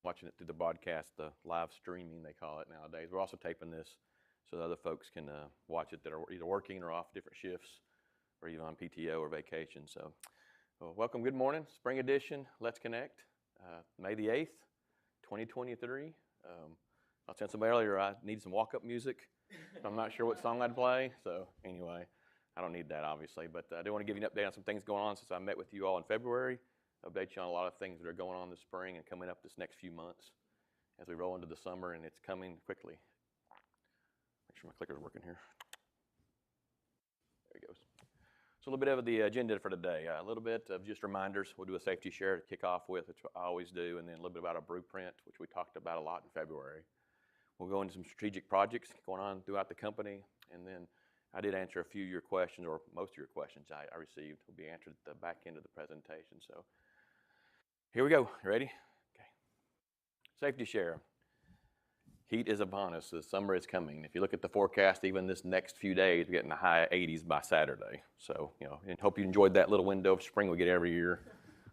watching it through the broadcast, the live streaming they call it nowadays. We're also taping this so that other folks can watch it that are either working or off different shifts or even on PTO or vacation. So welcome, good morning, spring edition, Let's Connect, May the 8th, 2023. I was telling somebody earlier I need some walk-up music. I'm not sure what song I'd play, so anyway, I don't need that obviously, but I do want to give you an update on some things going on since I met with you all in February. Update you on a lot of things that are going on this spring and coming up this next few months as we roll into the summer, and it's coming quickly. Make sure my clicker's working here. There it goes. So a little bit of the agenda for today. A little bit of just reminders. We'll do a safety share to kick off with, which I always do, and then a little bit about our blueprint, which we talked about a lot in February. We'll go into some strategic projects going on throughout the company, and then I did answer a few of your questions, or most of your questions I received will be answered at the back end of the presentation. So here we go. You ready? Okay. Safety share. Heat is upon us. The summer is coming. If you look at the forecast, even this next few days, we're getting the high 80s by Saturday. So, and hope you enjoyed that little window of spring we get every year.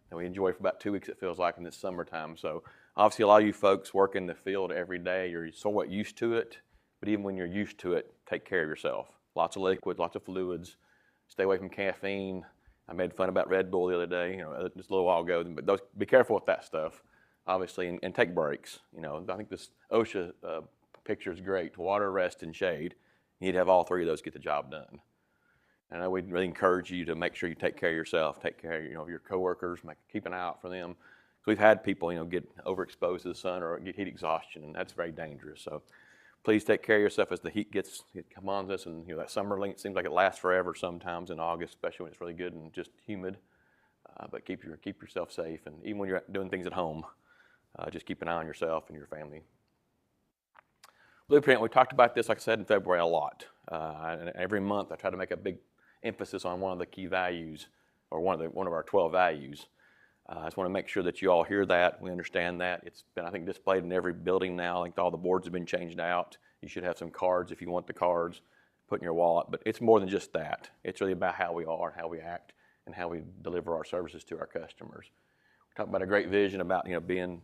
And we enjoy for about 2 weeks, it feels like, in this summertime. So obviously a lot of you folks work in the field every day. You're somewhat used to it. But even when you're used to it, take care of yourself. Lots of liquid, lots of fluids. Stay away from caffeine. I made fun about Red Bull the other day, just a little while ago. But be careful with that stuff, obviously, and take breaks. I think this OSHA picture is great. Water, rest, and shade. You need to have all three of those to get the job done. And I would really encourage you to make sure you take care of yourself, take care of your coworkers, keep an eye out for them. So we've had people, get overexposed to the sun or get heat exhaustion, and that's very dangerous. So please take care of yourself as the heat come on us, and that summer it seems like it lasts forever sometimes in August, especially when it's really good and just humid. But keep yourself safe, and even when you're doing things at home, just keep an eye on yourself and your family. Blueprint, we talked about this, like I said, in February a lot. And every month I try to make a big emphasis on one of the key values, or one of our 12 values. I just want to make sure that you all hear that, we understand that. It's been, I think, displayed in every building now. I think all the boards have been changed out. You should have some cards if you want the cards, put in your wallet. But it's more than just that. It's really about how we are, how we act, and how we deliver our services to our customers. We talk about a great vision about being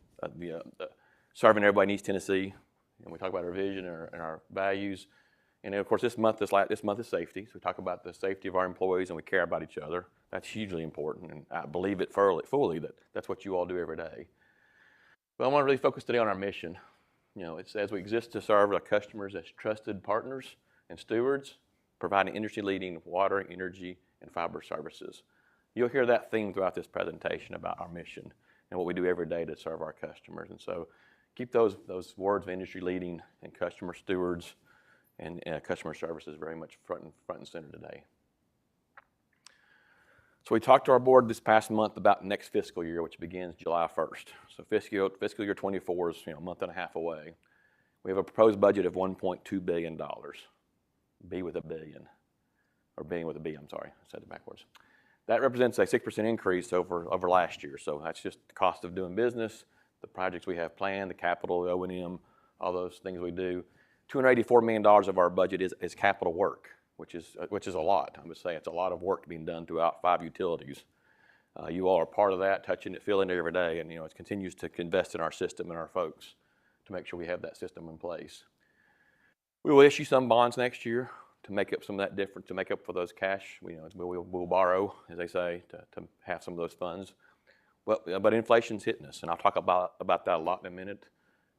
serving everybody in East Tennessee, and we talk about our vision and our values. And then, of course, this month is safety. So we talk about the safety of our employees, and we care about each other. That's hugely important, and I believe it fully that that's what you all do every day. But I want to really focus today on our mission. It says we exist to serve our customers as trusted partners and stewards, providing industry-leading water, energy, and fiber services. You'll hear that theme throughout this presentation about our mission and what we do every day to serve our customers. And so keep those words of industry-leading and customer stewards and customer services very much front and center today. So we talked to our board this past month about next fiscal year, which begins July 1st. So fiscal year 24 is a month and a half away. We have a proposed budget of $1.2 billion. B with a billion, or being with a B, I'm sorry, I said it backwards. That represents a 6% increase over last year. So that's just the cost of doing business, the projects we have planned, the capital, the O&M, all those things we do. $284 million of our budget is capital work, which is a lot. I would say it's a lot of work being done throughout 5 utilities. You all are part of that, touching it, feeling it every day, and it continues to invest in our system and our folks to make sure we have that system in place. We will issue some bonds next year to make up some of that difference, to make up for those cash. We'll borrow, as they say, to have some of those funds. But inflation's hitting us, and I'll talk about that a lot in a minute.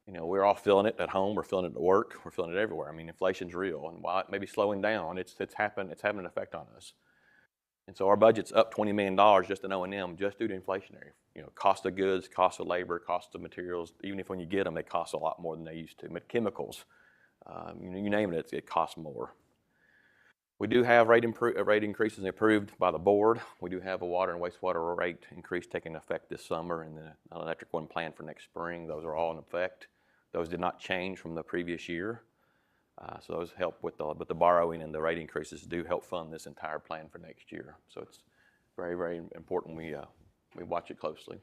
We're all feeling it at home. We're feeling it at work. We're feeling it everywhere. I mean, inflation's real, and while it may be slowing down, it's having an effect on us. And so our budget's up $20 million just in O&M, just due to inflationary. Cost of goods, cost of labor, cost of materials. Even if when you get them, they cost a lot more than they used to. But chemicals, you name it, it costs more. We do have rate increases approved by the board. We do have a water and wastewater rate increase taking effect this summer, and the electric one planned for next spring. Those are all in effect. Those did not change from the previous year. So those help with the borrowing, and the rate increases do help fund this entire plan for next year. So it's very, very important we watch it closely.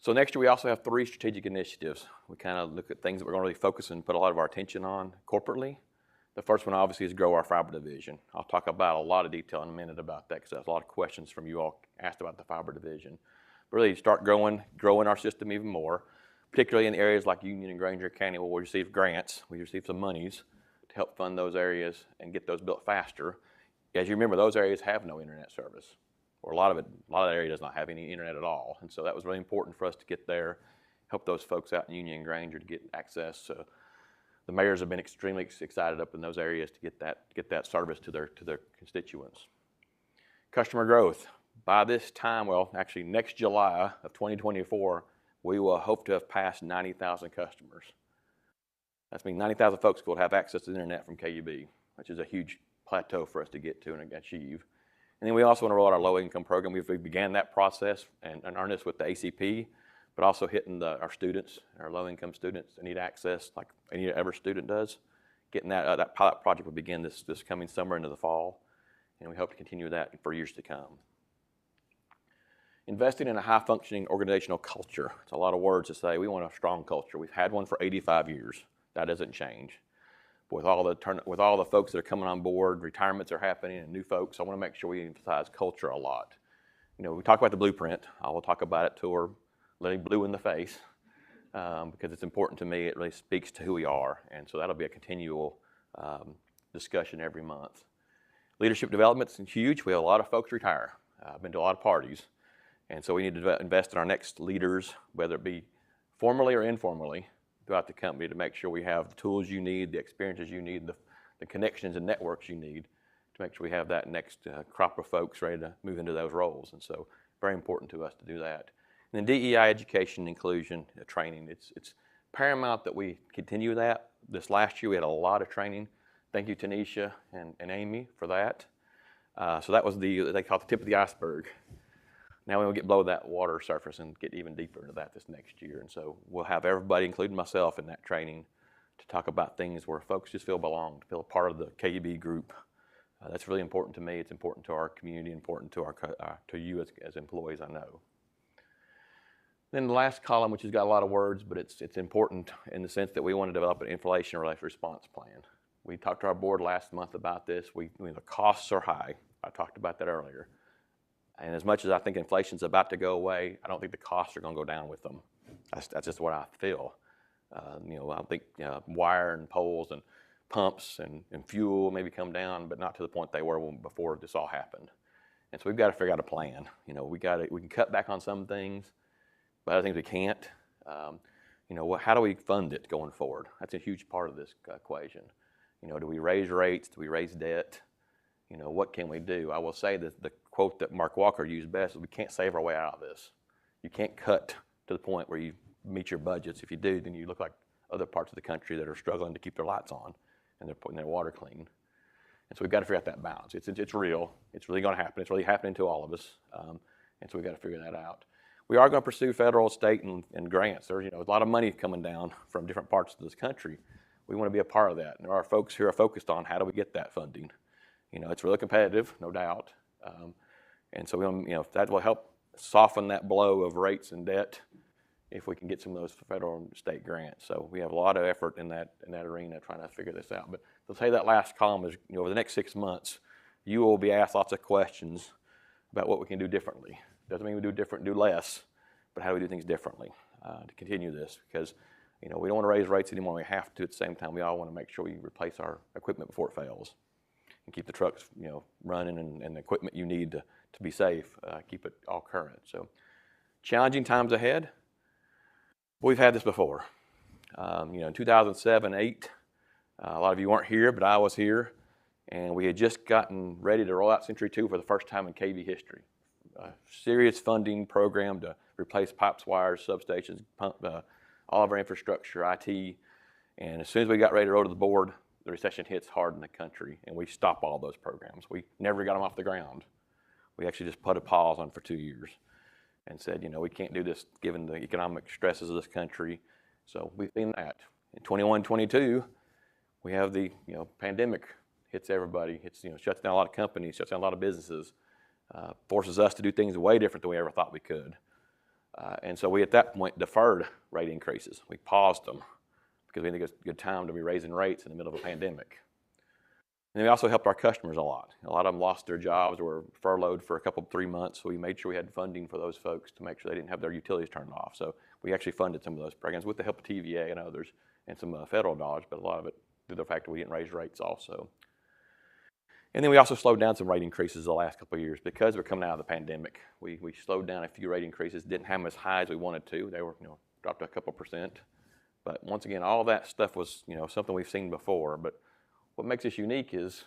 So next year we also have 3 strategic initiatives. We kind of look at things that we're going to really focus and put a lot of our attention on corporately. The first one obviously is grow our fiber division. I'll talk about a lot of detail in a minute about that because there's a lot of questions from you all asked about the fiber division. really start growing our system even more, particularly in areas like Union and Granger County where we receive grants. We receive some monies to help fund those areas and get those built faster. As you remember, those areas have no internet service, or a lot of the area does not have any internet at all. And so that was really important for us to get there, help those folks out in Union and Granger to get access. The mayors have been extremely excited up in those areas to get that service to their constituents. Customer growth. By this time, well, actually next July of 2024, we will hope to have passed 90,000 customers. That means 90,000 folks will have access to the internet from KUB, which is a huge plateau for us to get to and achieve. And then we also want to roll out our low-income program. We began that process in earnest with the ACP, but also hitting our students, our low-income students that need access like any other student does. Getting that pilot project will begin this coming summer into the fall, and we hope to continue that for years to come. Investing in a high-functioning organizational culture. It's a lot of words to say. We want a strong culture. We've had one for 85 years. That doesn't change. With all the folks that are coming on board, retirements are happening and new folks, I want to make sure we emphasize culture a lot. You know, we talk about the blueprint. I will talk about it till we're letting blue in the face because it's important to me. It really speaks to who we are, and so that'll be a continual discussion every month. Leadership development is huge. We have a lot of folks retire. I've been to a lot of parties, and so we need to invest in our next leaders, whether it be formally or informally, throughout the company to make sure we have the tools you need, the experiences you need, the connections and networks you need to make sure we have that next crop of folks ready to move into those roles. And so very important to us to do that. And then DEI education, inclusion, training. It's paramount that we continue that. This last year we had a lot of training. Thank you, Tanisha and Amy, for that. So that was they call it the tip of the iceberg. Now we'll get below that water surface and get even deeper into that this next year. And so we'll have everybody, including myself, in that training to talk about things where folks just feel belonged, feel a part of the KUB group. That's really important to me. It's important to our community, important to to you as employees, I know. Then the last column, which has got a lot of words, but it's important in the sense that we want to develop an inflation-related response plan. We talked to our board last month about this. The costs are high. I talked about that earlier. And as much as I think inflation's about to go away, I don't think the costs are going to go down with them. That's just what I feel. I think wire and poles and pumps and fuel maybe come down, but not to the point they were before this all happened. And so we've got to figure out a plan. We can cut back on some things, but other things we can't. How do we fund it going forward? That's a huge part of this equation. Do we raise rates? Do we raise debt? What can we do? I will say that the quote that Mark Walker used best is we can't save our way out of this. You can't cut to the point where you meet your budgets. If you do, then you look like other parts of the country that are struggling to keep their lights on and they're putting their water clean. And so we've got to figure out that balance. It's real. It's really going to happen. It's really happening to all of us. And so we've got to figure that out. We are going to pursue federal, state, and grants. There's a lot of money coming down from different parts of this country. We want to be a part of that. And there are folks who are focused on how do we get that funding. It's really competitive, no doubt. And so that will help soften that blow of rates and debt if we can get some of those federal and state grants. So we have a lot of effort in that arena trying to figure this out. But to say that last column is, over the next 6 months, you will be asked lots of questions about what we can do differently. Doesn't mean we do less, but how do we do things differently to continue this? Because we don't want to raise rates anymore. We have to. At the same time, we all want to make sure we replace our equipment before it fails and keep the trucks running and the equipment you need to be safe, keep it all current. So challenging times ahead. We've had this before. In 2007, 2008, a lot of you weren't here, but I was here, and we had just gotten ready to roll out Century 2 for the first time in KV history. A serious funding program to replace pipes, wires, substations, all of our infrastructure, IT. And as soon as we got ready to roll to the board, the recession hits hard in the country, and we stop all those programs. We never got them off the ground. We actually just put a pause on for 2 years and said, we can't do this given the economic stresses of this country. So we've seen that. In 21, 22, we have the pandemic hits everybody. It's shuts down a lot of companies, shuts down a lot of businesses, forces us to do things way different than we ever thought we could. And so we at that point deferred rate increases. We paused them because we think it's a good time to be raising rates in the middle of a pandemic. And we also helped our customers a lot. A lot of them lost their jobs or were furloughed for 3 months, so we made sure we had funding for those folks to make sure they didn't have their utilities turned off. So we actually funded some of those programs with the help of TVA and others and some federal dollars, but a lot of it due to the fact that we didn't raise rates also. And then we also slowed down some rate increases the last couple of years because we're coming out of the pandemic. We slowed down a few rate increases, didn't have them as high as we wanted to. They were, dropped a couple percent. But once again, all that stuff was, something we've seen before. But what makes us unique is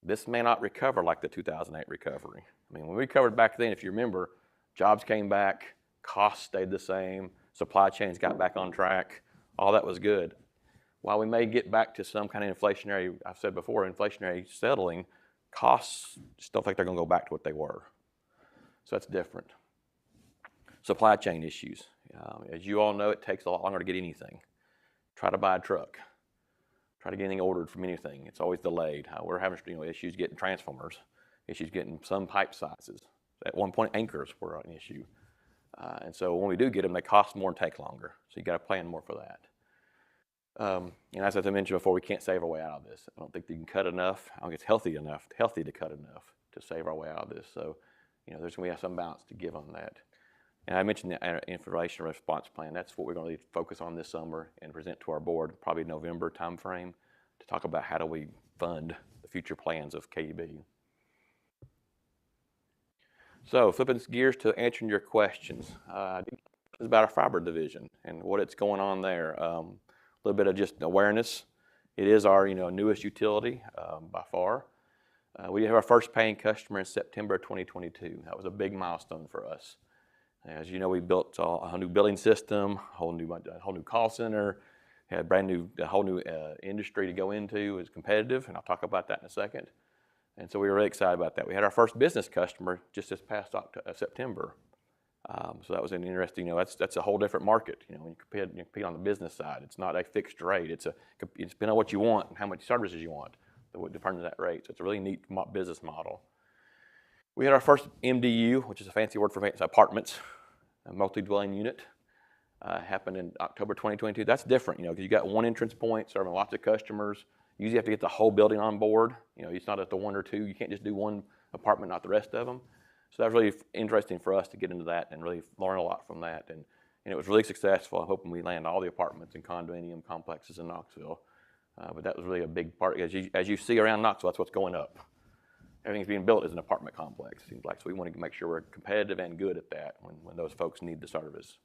this may not recover like the 2008 recovery. I mean, when we recovered back then, if you remember, jobs came back, costs stayed the same, supply chains got back on track, all that was good. While we may get back to some kind of inflationary, I've said before, inflationary settling, costs still think they're going to go back to what they were. So that's different. Supply chain issues. As you all know, it takes a lot longer to get anything. Try to buy a truck. Try to get anything ordered from anything. It's always delayed. We're having issues getting transformers, issues getting some pipe sizes. At one point, anchors were an issue. And so when we do get them, they cost more and take longer. So you got to plan more for that. And as I mentioned before, we can't save our way out of this. I don't think you can cut enough. I don't think it's healthy to cut enough to save our way out of this. So, there's going to be some balance to give on that. And I mentioned the information response plan. That's what we're going to focus on this summer and present to our board, probably November timeframe, to talk about how do we fund the future plans of KEB. So, flipping gears to answering your questions. It's about our fiber division and what it's going on there. A little bit of just awareness. It is our newest utility by far. We have our first paying customer in September 2022. That was a big milestone for us. As you know, we built a whole new billing system, a whole new call center, had a whole new industry to go into. It was competitive, and I'll talk about that in a second. And so we were really excited about that. We had our first business customer just this past September. So that was an interesting, that's a whole different market. When you compete on the business side, it's not a fixed rate. It's depending on what you want and how much services you want that would determine that rate. So it's a really neat business model. We had our first MDU, which is a fancy word for apartments, a multi-dwelling unit, happened in October 2022. That's different, because you got one entrance point serving lots of customers. You usually have to get the whole building on board. It's not at the one or two. You can't just do one apartment, not the rest of them. So that was really interesting for us to get into that and really learn a lot from that. And it was really successful. I'm hoping we land all the apartments and condominium complexes in Knoxville. But that was really a big part. As you see around Knoxville, that's what's going up. Everything's being built as an apartment complex, it seems like. So we want to make sure we're competitive and good at that when those folks need the service.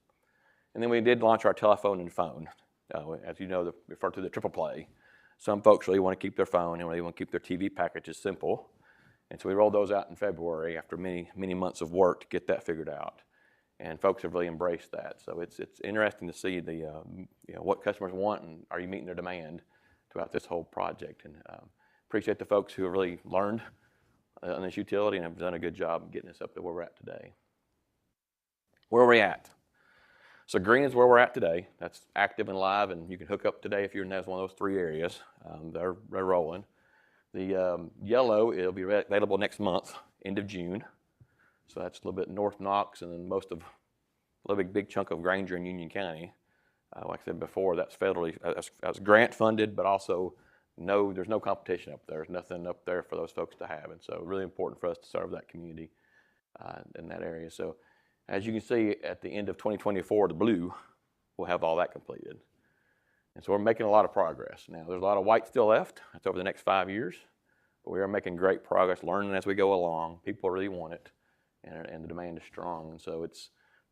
And then we did launch our telephone and phone. As you know, refer to the triple play. Some folks really want to keep their phone and really want to keep their TV packages simple. And so we rolled those out in February after many, many months of work to get that figured out. And folks have really embraced that. So it's interesting to see what customers want and are you meeting their demand throughout this whole project. And appreciate the folks who have really learned on this utility and have done a good job getting us up to where we're at today. Where are we at? So green is where we're at today. That's active and live, and you can hook up today if you're in one of those three areas. They're rolling. The yellow, it'll be available next month, end of June. So that's a little bit North Knox and then a little big chunk of Granger and Union County. Like I said before, that's federally, that's grant funded, but also there's no competition up there. There's nothing up there for those folks to have. And so really important for us to serve that community in that area. So as you can see at the end of 2024, the blue will have all that completed. And so we're making a lot of progress. Now there's a lot of white still left. That's over the next 5 years. But we are making great progress, learning as we go along. People really want it, and the demand is strong. And so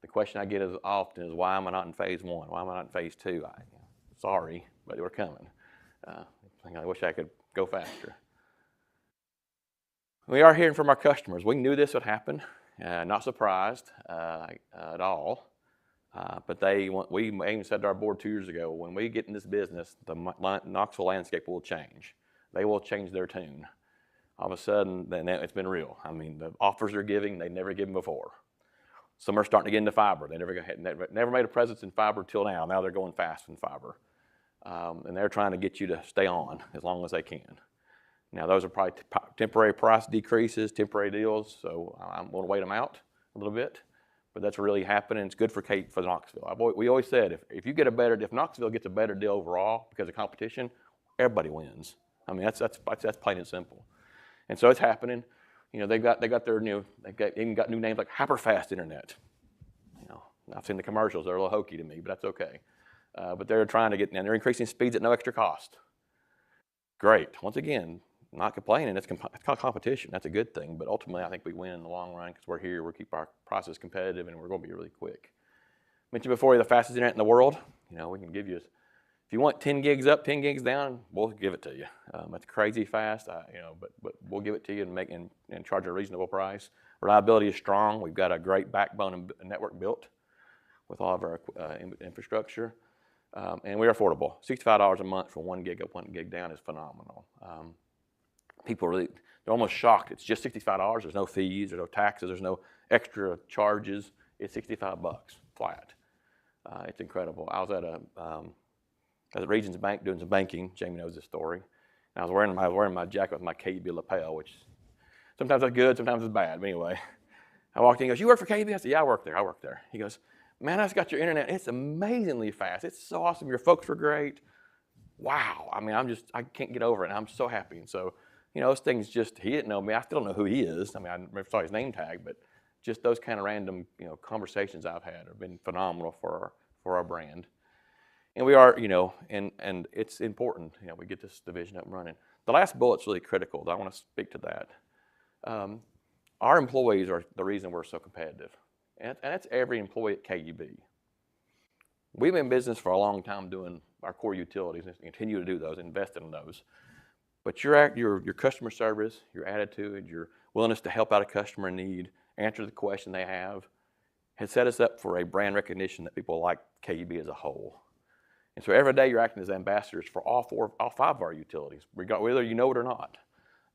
the question I get as often is, why am I not in phase one? Why am I not in phase two? Sorry, but we're coming. I wish I could go faster. We are hearing from our customers. We knew this would happen. Not surprised at all. But we even said to our board 2 years ago, when we get in this business, the Knoxville landscape will change. They will change their tune. All of a sudden, then it's been real. I mean, the offers they're giving, they've never given before. Some are starting to get into fiber. They never made a presence in fiber till now. Now they're going fast in fiber. And they're trying to get you to stay on as long as they can. Now, those are probably temporary price decreases, temporary deals, so I'm going to wait them out a little bit. But that's really happening. It's good for Knoxville. We always said if Knoxville gets a better deal overall because of competition, everybody wins. I mean, that's plain and simple. And so it's happening. You know, they got their even got new names like Hyperfast Internet. You know, I've seen the commercials. They're a little hokey to me, but that's okay. But they're trying to and they're increasing speeds at no extra cost. Great. Once again, not complaining. It's called competition. That's a good thing. But ultimately, I think we win in the long run because we're here. We keep our prices competitive, and we're going to be really quick. Mentioned before, the fastest internet in the world. You know, we can give you, if you want 10 gigs up, 10 gigs down, we'll give it to you. It's crazy fast, you know, but we'll give it to you and charge a reasonable price. Reliability is strong. We've got a great backbone and network built with all of our infrastructure. And we're affordable. $65 a month for 1 gig up, 1 gig down is phenomenal. People they're almost shocked. It's just $65. There's no fees, there's no taxes, there's no extra charges. It's $65 flat. It's incredible. I was at Regions Bank doing some banking. Jamie knows this story. And I was wearing my jacket with my KUB lapel, which sometimes it's good, sometimes it's bad. But anyway, I walked in. He goes, "You work for KUB?" I said, "Yeah, I work there. He goes, "Man, I just got your internet. It's amazingly fast. It's so awesome. Your folks were great. Wow. I mean, I can't get over it. And I'm so happy." And so, you know, those things he didn't know me. I still don't know who he is. I mean, I never saw his name tag, but just those kind of random, you know, conversations I've had have been phenomenal for our brand. And we are, you know, and it's important, you know, we get this division up and running. The last bullet's really critical. I want to speak to that. Our employees are the reason we're so competitive. And that's every employee at KUB. We've been in business for a long time doing our core utilities and continue to do those, invest in those. But your customer service, your attitude, your willingness to help out a customer in need, answer the question they have, has set us up for a brand recognition that people like KUB as a whole. And so every day you're acting as ambassadors for all 5 of our utilities, whether you know it or not.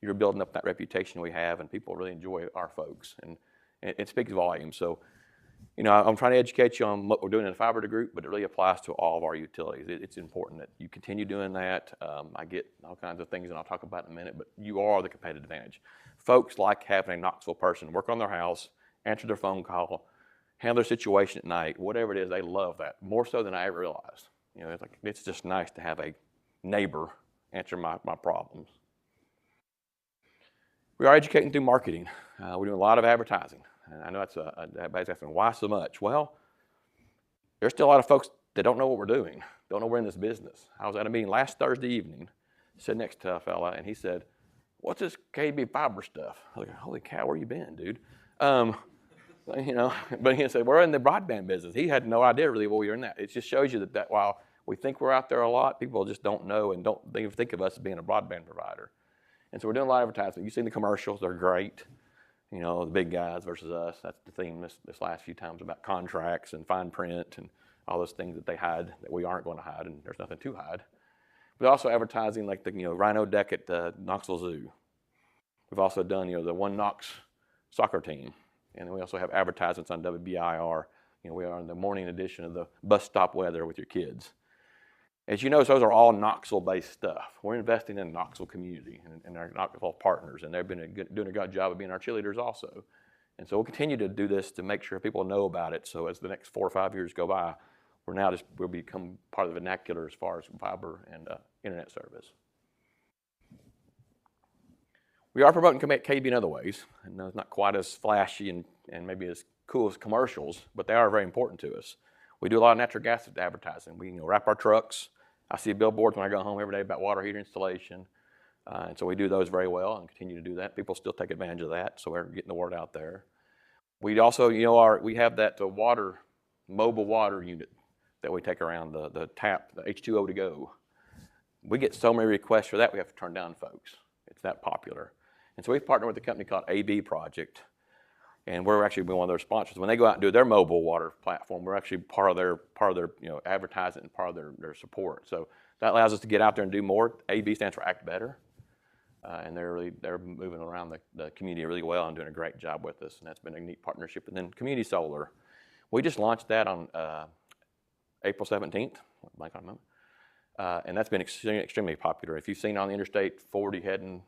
You're building up that reputation we have, and people really enjoy our folks, and it speaks volumes. So, you know, I'm trying to educate you on what we're doing in the fiber to group, but it really applies to all of our utilities. It's important that you continue doing that. I get all kinds of things, and I'll talk about in a minute, but you are the competitive advantage. Folks like having a Knoxville person work on their house, answer their phone call, handle their situation at night, whatever it is, they love that, more so than I ever realized. You know, it's just nice to have a neighbor answer my problems. We are educating through marketing. We're doing a lot of advertising. And I know everybody's asking, why so much? Well, there's still a lot of folks that don't know what we're doing, don't know we're in this business. I was at a meeting last Thursday evening, sitting next to a fella, and he said, "What's this KUB fiber stuff?" I was like, "Holy cow, where you been, dude?" You know, but he said, "We're in the broadband business." He had no idea really what we were in that. It just shows you that while we think we're out there a lot, people just don't know and don't even think of us as being a broadband provider. And so we're doing a lot of advertising. You've seen the commercials, they're great. You know, the big guys versus us. That's the theme this last few times about contracts and fine print and all those things that they hide that we aren't going to hide, and there's nothing to hide. But also advertising like the Rhino Deck at the Knoxville Zoo. We've also done the One Knox soccer team, and then we also have advertisements on WBIR. You know, we are in the morning edition of the Bus Stop Weather with your kids. As you know, those are all Knoxville-based stuff. We're investing in the Knoxville community and our Knoxville partners, and they've been doing a good job of being our cheerleaders also. And so we'll continue to do this to make sure people know about it. So as the next 4 or 5 years go by, we'll become part of the vernacular as far as fiber and internet service. We are promoting KUB in other ways. I know it's not quite as flashy and maybe as cool as commercials, but they are very important to us. We do a lot of natural gas advertising. We wrap our trucks. I see billboards when I go home every day about water heater installation. And so we do those very well and continue to do that. People still take advantage of that, so we're getting the word out there. We also, we have that mobile water unit that we take around the tap, the H2O to go. We get so many requests for that, we have to turn down folks. It's that popular. And so we've partnered with a company called AB Project, and we're actually one of their sponsors. When they go out and do their mobile water platform, we're actually part of their advertising and part of their support. So that allows us to get out there and do more. AB stands for Act Better, and they're moving around the community really well and doing a great job with us. And that's been a neat partnership. And then Community Solar, we just launched that on April 17th. Blank on a moment. And that's been extremely popular. If you've seen on the Interstate 40 heading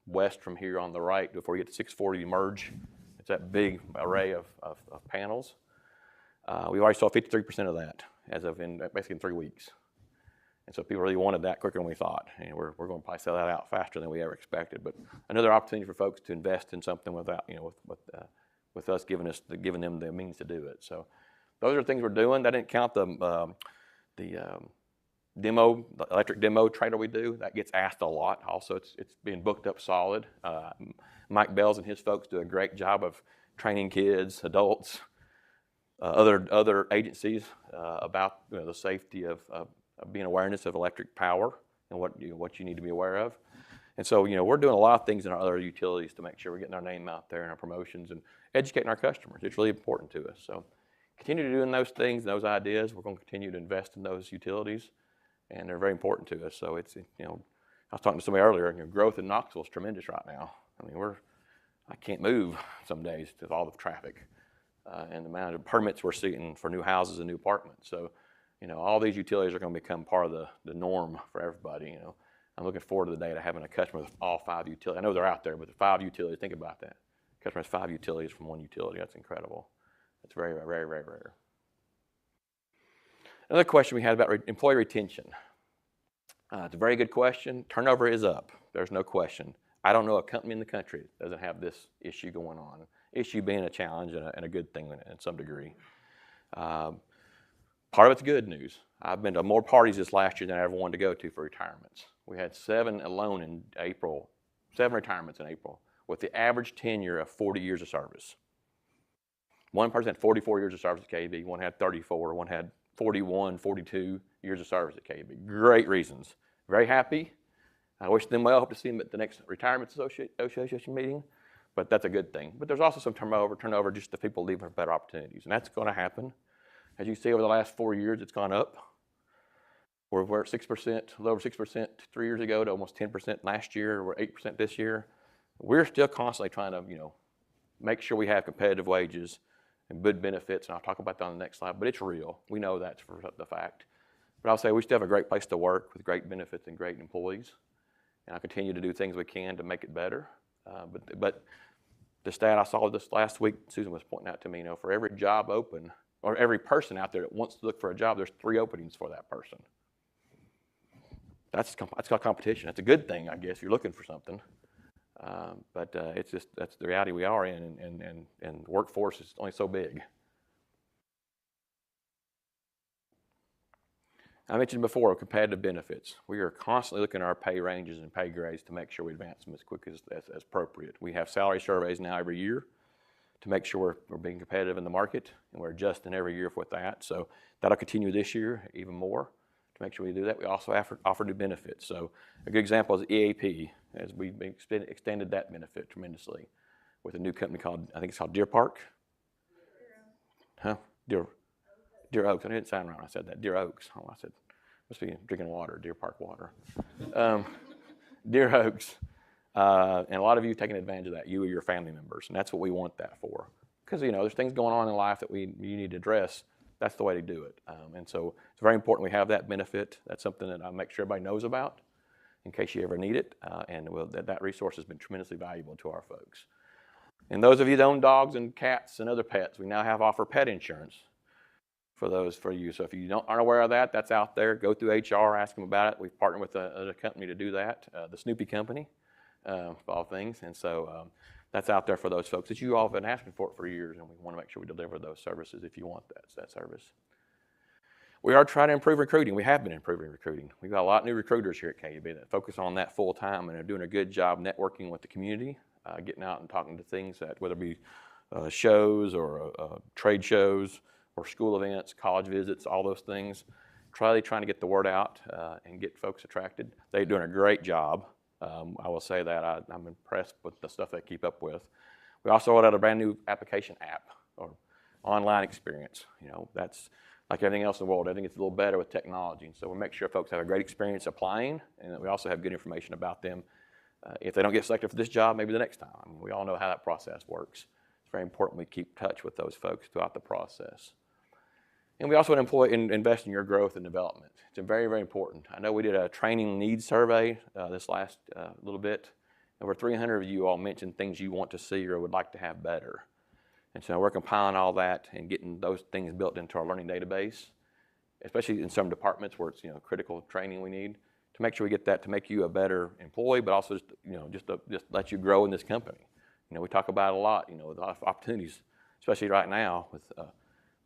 west from here on the right before you get to 640, you merge. It's that big array of panels. We've already sold 53% of that as of basically in 3 weeks. And so people really wanted that quicker than we thought. And we're going to probably sell that out faster than we ever expected. But another opportunity for folks to invest in something without, with us giving them the means to do it. So those are things we're doing. That didn't count the electric demo trailer we do. That gets asked a lot. Also, it's being booked up solid. Mike Bells and his folks do a great job of training kids, adults, other agencies about the safety of being awareness of electric power and what you need to be aware of. And so, we're doing a lot of things in our other utilities to make sure we're getting our name out there and our promotions and educating our customers. It's really important to us. So continue doing those things, those ideas. We're going to continue to invest in those utilities, and they're very important to us. So it's, I was talking to somebody earlier, growth in Knoxville is tremendous right now. I mean, I can't move some days to all the traffic and the amount of permits we're seeing for new houses and new apartments. So, all these utilities are going to become part of the norm for everybody. I'm looking forward to the day to having a customer with all 5 utilities. I know they're out there, but the 5 utilities, think about that. Customer has 5 utilities from one utility. That's incredible. That's very, very, very rare. Another question we had about employee retention. It's a very good question. Turnover is up. There's no question. I don't know a company in the country that doesn't have this issue going on. Issue being a challenge and a good thing in some degree. Part of it's good news. I've been to more parties this last year than I ever wanted to go to for retirements. We had 7 alone in April, 7 retirements in April, with the average tenure of 40 years of service. One person had 44 years of service at KEB, one had 34, one had 41, 42 years of service at KEB. Great reasons. Very happy. I wish them well. I hope to see them at the next Retirement Association meeting, but that's a good thing. But there's also some turnover just the people leaving for better opportunities, and that's going to happen. As you see, over the last 4 years, it's gone up. We're at 6%, a little over 6% 3 years ago to almost 10% last year. We're 8% this year. We're still constantly trying to, make sure we have competitive wages and good benefits, and I'll talk about that on the next slide, but it's real. We know that's for the fact. But I'll say we still have a great place to work with great benefits and great employees, and I'll continue to do things we can to make it better. But the stat I saw this last week, Susan was pointing out to me, for every job open, or every person out there that wants to look for a job, there's 3 openings for that person. That's called competition. That's a good thing, I guess, if you're looking for something. But that's the reality we are in, and the workforce is only so big. I mentioned before competitive benefits. We are constantly looking at our pay ranges and pay grades to make sure we advance them as quick as appropriate. We have salary surveys now every year to make sure we're being competitive in the market, and we're adjusting every year with that. So that'll continue this year even more to make sure we do that. We also offer new benefits. So a good example is EAP, as we've extended that benefit tremendously with a new company I think it's called Deer Park. Huh? Deer Oaks. I didn't sound right when I said that. Deer Oaks. Oh, I said, must be drinking water, Deer Park water. Deer Oaks. And a lot of you taking advantage of that, you or your family members, and that's what we want that for. Because, there's things going on in life that you need to address. That's the way to do it. And so it's very important we have that benefit. That's something that I make sure everybody knows about in case you ever need it. And that resource has been tremendously valuable to our folks. And those of you that own dogs and cats and other pets, we now offer pet insurance for you. So if you aren't aware of that, that's out there. Go through HR, ask them about it. We've partnered with a company to do that, the Snoopy Company, of all things. And so that's out there for those folks that you all have been asking for years, and we want to make sure we deliver those services if you want that service. We are trying to improve recruiting. We have been improving recruiting. We've got a lot of new recruiters here at KEB that focus on that full time and are doing a good job networking with the community, getting out and talking to things that, whether it be shows or trade shows or school events, college visits, all those things. Trying to get the word out and get folks attracted. They're doing a great job. I will say that I'm impressed with the stuff they keep up with. We also rolled out a brand new application app or online experience. That's like everything else in the world. I think it's a little better with technology. And so we make sure folks have a great experience applying, and that we also have good information about them. If they don't get selected for this job, maybe the next time. I mean, we all know how that process works. It's very important we keep touch with those folks throughout the process. And we also invest in your growth and development. It's very, very important. I know we did a training needs survey this last little bit. Over 300 of you all mentioned things you want to see or would like to have better. And so we're compiling all that and getting those things built into our learning database. especially in some departments where it's, critical training we need, to make sure we get that to make you a better employee, but also just let you grow in this company. We talk about it a lot, a lot of opportunities, especially right now with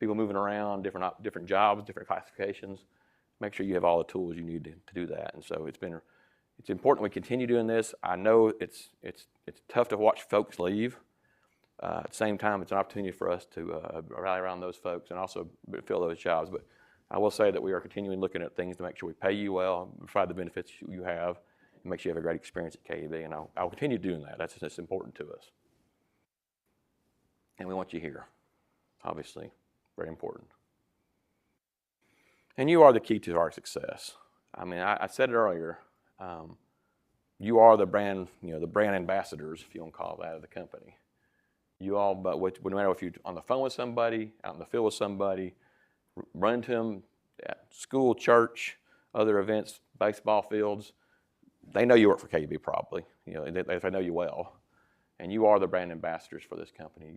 people moving around, different jobs, different classifications. Make sure you have all the tools you need to do that. And so it's important we continue doing this. I know it's tough to watch folks leave. At the same time, it's an opportunity for us to rally around those folks and also fill those jobs. But I will say that we are continuing looking at things to make sure we pay you well, provide the benefits you have, and make sure you have a great experience at KEB. And I'll continue doing that. That's important to us. And we want you here, obviously, very important. And you are the key to our success. I mean, I said it earlier. You are the brand, the brand ambassadors, if you want to call it that, of the company. You all, but no matter if you're on the phone with somebody, out in the field with somebody, run into them at school, church, other events, baseball fields, they know you work for KEB probably. They know you well. And you are the brand ambassadors for this company.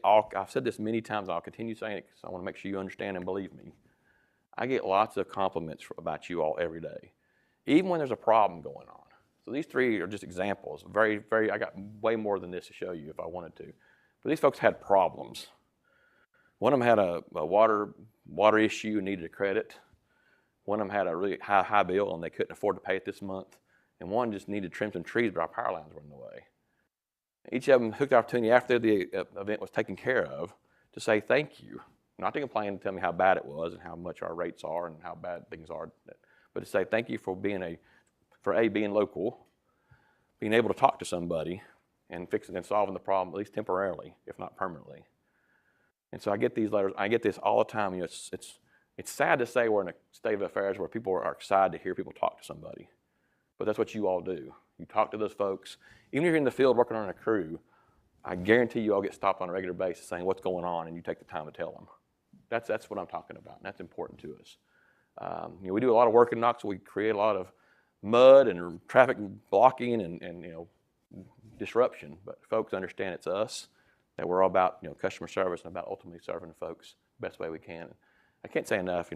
I've said this many times, and I'll continue saying it because I want to make sure you understand and believe me. I get lots of compliments about you all every day, even when there's a problem going on. So these three are just examples. I got way more than this to show you if I wanted to. But these folks had problems. One of them had a water issue and needed a credit. One of them had a really high bill and they couldn't afford to pay it this month. And one just needed to trim some trees, but our power lines were in the way. Each of them took the opportunity after the event was taken care of to say thank you. Not to complain and tell me how bad it was and how much our rates are and how bad things are, but to say thank you for being local, being able to talk to somebody and fixing and solving the problem, at least temporarily, if not permanently. And so I get these letters. I get this all the time. It's sad to say we're in a state of affairs where people are excited to hear people talk to somebody, but that's what you all do. You talk to those folks. Even if you're in the field working on a crew, I guarantee you all get stopped on a regular basis saying what's going on, and you take the time to tell them. That's what I'm talking about, and that's important to us. We do a lot of work in Knoxville. We create a lot of mud and traffic blocking and disruption, but folks understand it's us, that we're all about customer service and about ultimately serving folks the best way we can. I can't say enough.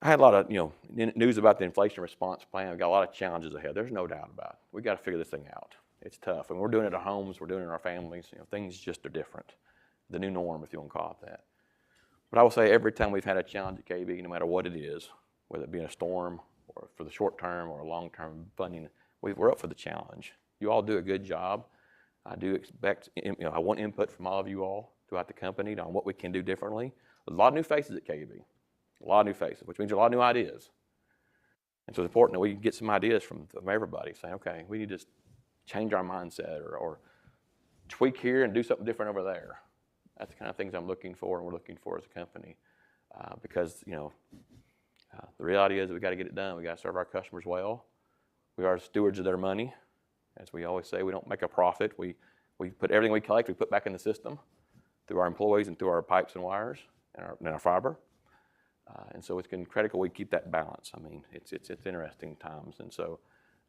I had a lot of news about the inflation response plan. We've got a lot of challenges ahead. There's no doubt about it. We've got to figure this thing out. It's tough, and we're doing it at homes. We're doing it in our families. Things just are different. The new norm, if you want to call it that. But I will say every time we've had a challenge at KEB, no matter what it is, whether it be in a storm or for the short term or long-term funding, we're up for the challenge. You all do a good job. I do expect, I want input from all of you all throughout the company on what we can do differently. There's a lot of new faces at KEB, a lot of new faces, which means a lot of new ideas. And so it's important that we get some ideas from everybody, saying, okay, we need to change our mindset or tweak here and do something different over there. That's the kind of things I'm looking for and we're looking for as a company. Because, the reality is we've got to get it done. We've got to serve our customers well. We are stewards of their money. As we always say, we don't make a profit. We put everything we collect, we put back in the system through our employees and through our pipes and wires and our fiber. And so it's been critical we keep that balance. I mean, it's interesting times. And so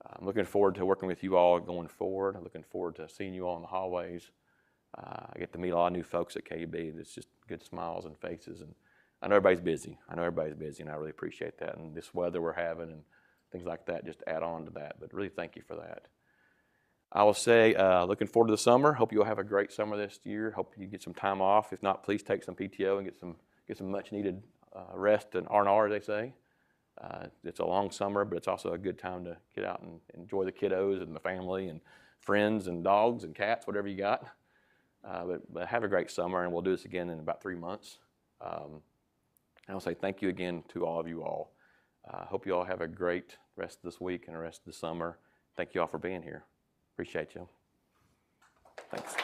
I'm looking forward to working with you all going forward. I'm looking forward to seeing you all in the hallways. I get to meet a lot of new folks at KEB. It's just good smiles and faces. And I know everybody's busy. And I really appreciate that. And this weather we're having and things like that just add on to that. But really thank you for that. I will say, looking forward to the summer. Hope you'll have a great summer this year. Hope you get some time off. If not, please take some PTO and get some much needed rest and R&R, as they say. It's a long summer, but it's also a good time to get out and enjoy the kiddos and the family and friends and dogs and cats, whatever you got. But have a great summer, and we'll do this again in about 3 months. And I'll say thank you again to all of you all. Hope you all have a great rest of this week and the rest of the summer. Thank you all for being here. Appreciate you. Thanks.